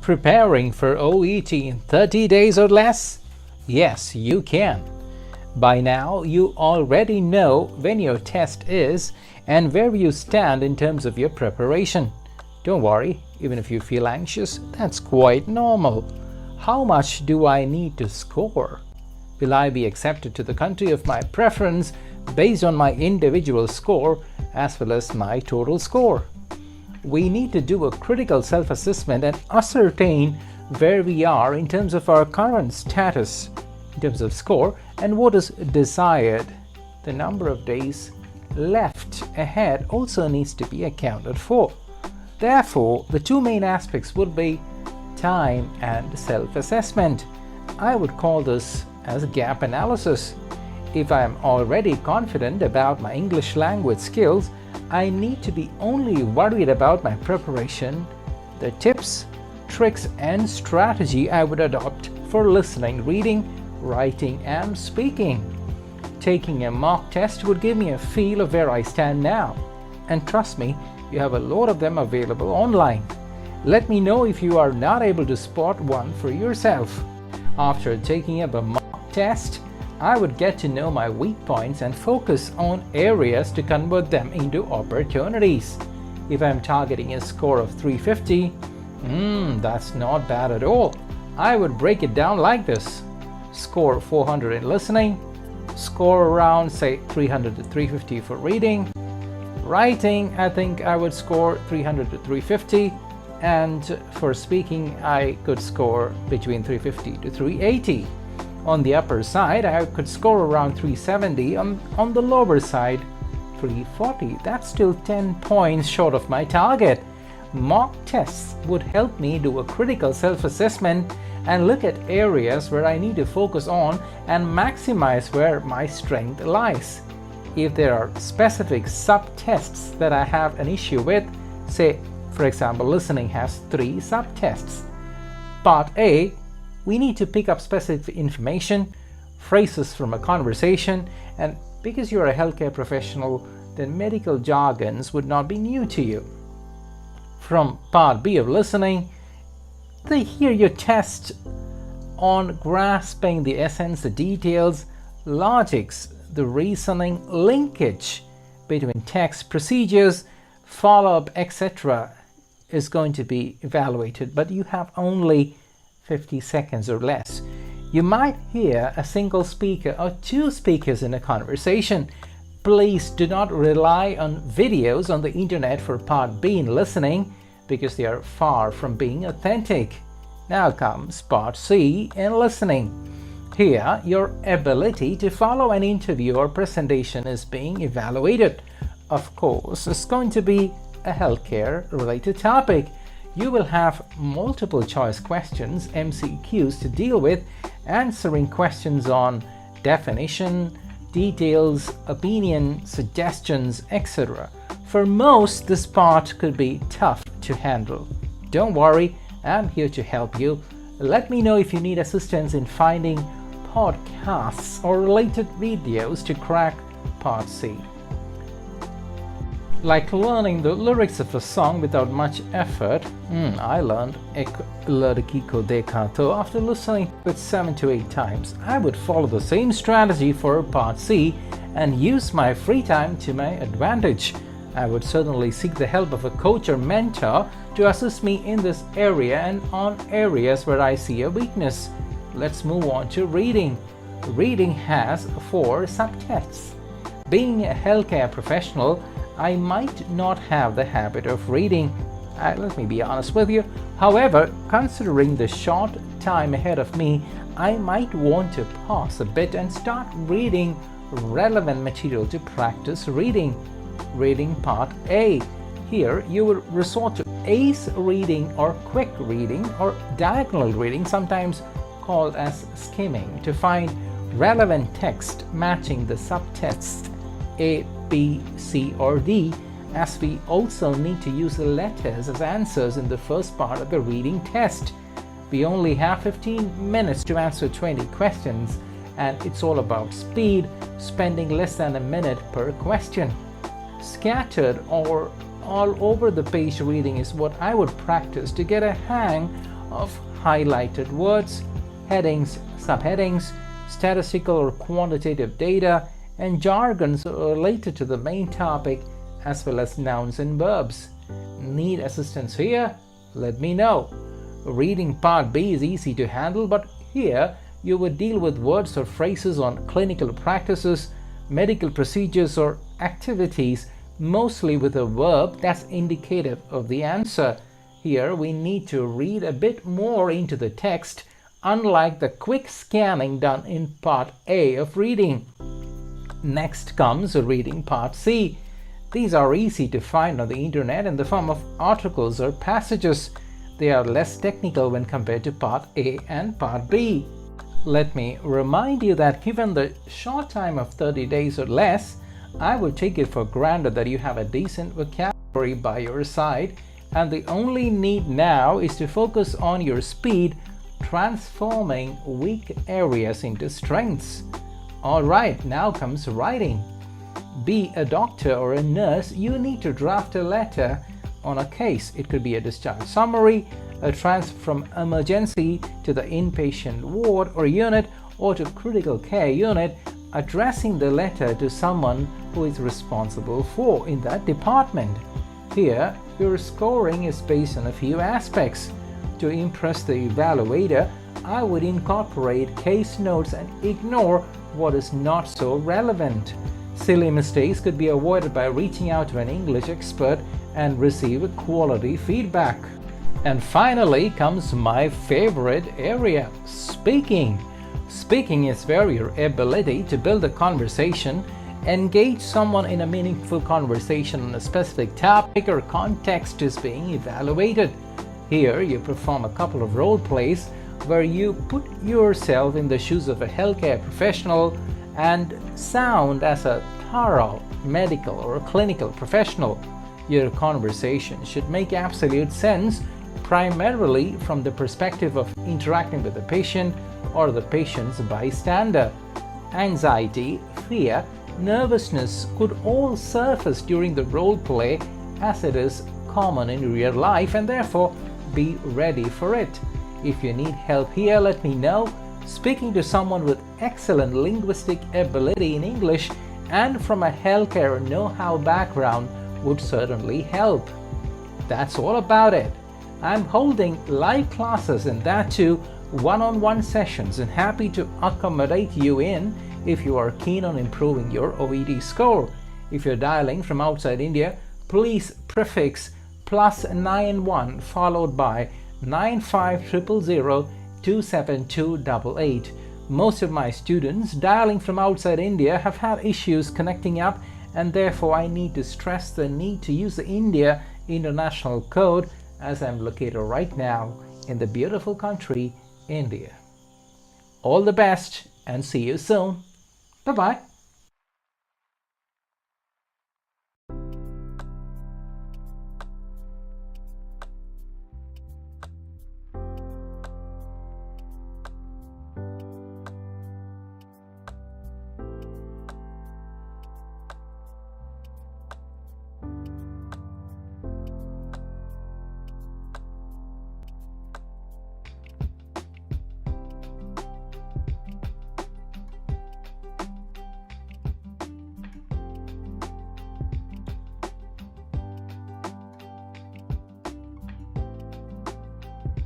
Preparing for OET in 30 days or less? Yes, you can. By now, you already know when your test is and where you stand in terms of your preparation. Don't worry, even if you feel anxious, that's quite normal. How much do I need to score? Will I be accepted to the country of my preference based on my individual score as well as my total score? We need to do a critical self-assessment and ascertain where we are in terms of our current status, in terms of score, and what is desired. The number of days left ahead also needs to be accounted for. Therefore, the two main aspects would be time and self-assessment. I would call this as gap analysis. If I am already confident about my English language skills, I need to be only worried about my preparation, the tips, tricks, and strategy I would adopt for listening, reading, writing, and speaking. Taking a mock test would give me a feel of where I stand now. And trust me, you have a lot of them available online. Let me know if you are not able to spot one for yourself. After taking up a mock test, I would get to know my weak points and focus on areas to convert them into opportunities. If I'm targeting a score of 350, that's not bad at all. I would break it down like this. Score 400 in listening, score around say 300 to 350 for reading. Writing, I think I would score 300 to 350, and for speaking I could score between 350 to 380. On the upper side, I could score around 370. On the lower side, 340. That's still 10 points short of my target. Mock tests would help me do a critical self-assessment and look at areas where I need to focus on and maximize where my strength lies. If there are specific sub-tests that I have an issue with, say, for example, listening has 3 sub-tests. Part A, we need to pick up specific information, phrases from a conversation, and because you're a healthcare professional, then medical jargons would not be new to you. From part B of listening, they hear your test on grasping the essence, the details, logics, the reasoning, linkage between text, procedures, follow-up, etc. is going to be evaluated, but you have only 50 seconds or less. You might hear a single speaker or 2 speakers in a conversation. Please do not rely on videos on the internet for part B in listening because they are far from being authentic. Now comes part C in listening. Here, your ability to follow an interview or presentation is being evaluated. Of course, it's going to be a healthcare related topic. You will have multiple choice questions, MCQs, to deal with, answering questions on definition, details, opinion, suggestions, etc. For most, this part could be tough to handle. Don't worry, I'm here to help you. Let me know if you need assistance in finding podcasts or related videos to crack Part C. Like learning the lyrics of a song without much effort, I learned Ek Ladki Ko Dekha To after listening to it 7 to 8 times. I would follow the same strategy for Part C and use my free time to my advantage. I would certainly seek the help of a coach or mentor to assist me in this area and on areas where I see a weakness. Let's move on to reading. Reading has 4 subtests. Being a healthcare professional, I might not have the habit of reading. Let me be honest with you. However, considering the short time ahead of me, I might want to pause a bit and start reading relevant material to practice reading. Reading Part A. Here, you will resort to ACE reading or quick reading or diagonal reading, sometimes called as skimming, to find relevant text matching the subtests A, B, C, or D, as we also need to use the letters as answers in the first part of the reading test. We only have 15 minutes to answer 20 questions, and it's all about speed, spending less than a minute per question. Scattered or all over the page reading is what I would practice to get a hang of highlighted words, headings, subheadings, statistical or quantitative data, and jargons related to the main topic, as well as nouns and verbs. Need assistance here? Let me know. Reading part B is easy to handle, but here you would deal with words or phrases on clinical practices, medical procedures, or activities, mostly with a verb that's indicative of the answer. Here we need to read a bit more into the text, unlike the quick scanning done in part A of reading. Next comes reading part C. These are easy to find on the internet in the form of articles or passages. They are less technical when compared to part A and part B. Let me remind you that given the short time of 30 days or less, I would take it for granted that you have a decent vocabulary by your side, and the only need now is to focus on your speed, transforming weak areas into strengths. Alright, now comes writing. Be a doctor or a nurse, you need to draft a letter on a case. It could be a discharge summary, a transfer from emergency to the inpatient ward or unit, or to critical care unit, addressing the letter to someone who is responsible for in that department. Here, your scoring is based on a few aspects. To impress the evaluator, I would incorporate case notes and ignore what is not so relevant. Silly mistakes could be avoided by reaching out to an English expert and receive quality feedback. And finally comes my favorite area, speaking. Speaking is where your ability to build a conversation, engage someone in a meaningful conversation on a specific topic or context is being evaluated. Here you perform a couple of role plays where you put yourself in the shoes of a healthcare professional and sound as a thorough medical or clinical professional. Your conversation should make absolute sense, primarily from the perspective of interacting with the patient or the patient's bystander. Anxiety, fear, nervousness could all surface during the role play, as it is common in real life, and therefore be ready for it. If you need help here, let me know. Speaking to someone with excellent linguistic ability in English and from a healthcare know-how background would certainly help. That's all about it. I'm holding live classes, and that too one-on-one sessions, and happy to accommodate you in if you are keen on improving your OET score. If you're dialing from outside India, please prefix +91 followed by 9500027288. Most of my students dialing from outside India have had issues connecting up, and therefore I need to stress the need to use the India International Code, as I'm located right now in the beautiful country, India. All the best and see you soon. Bye-bye.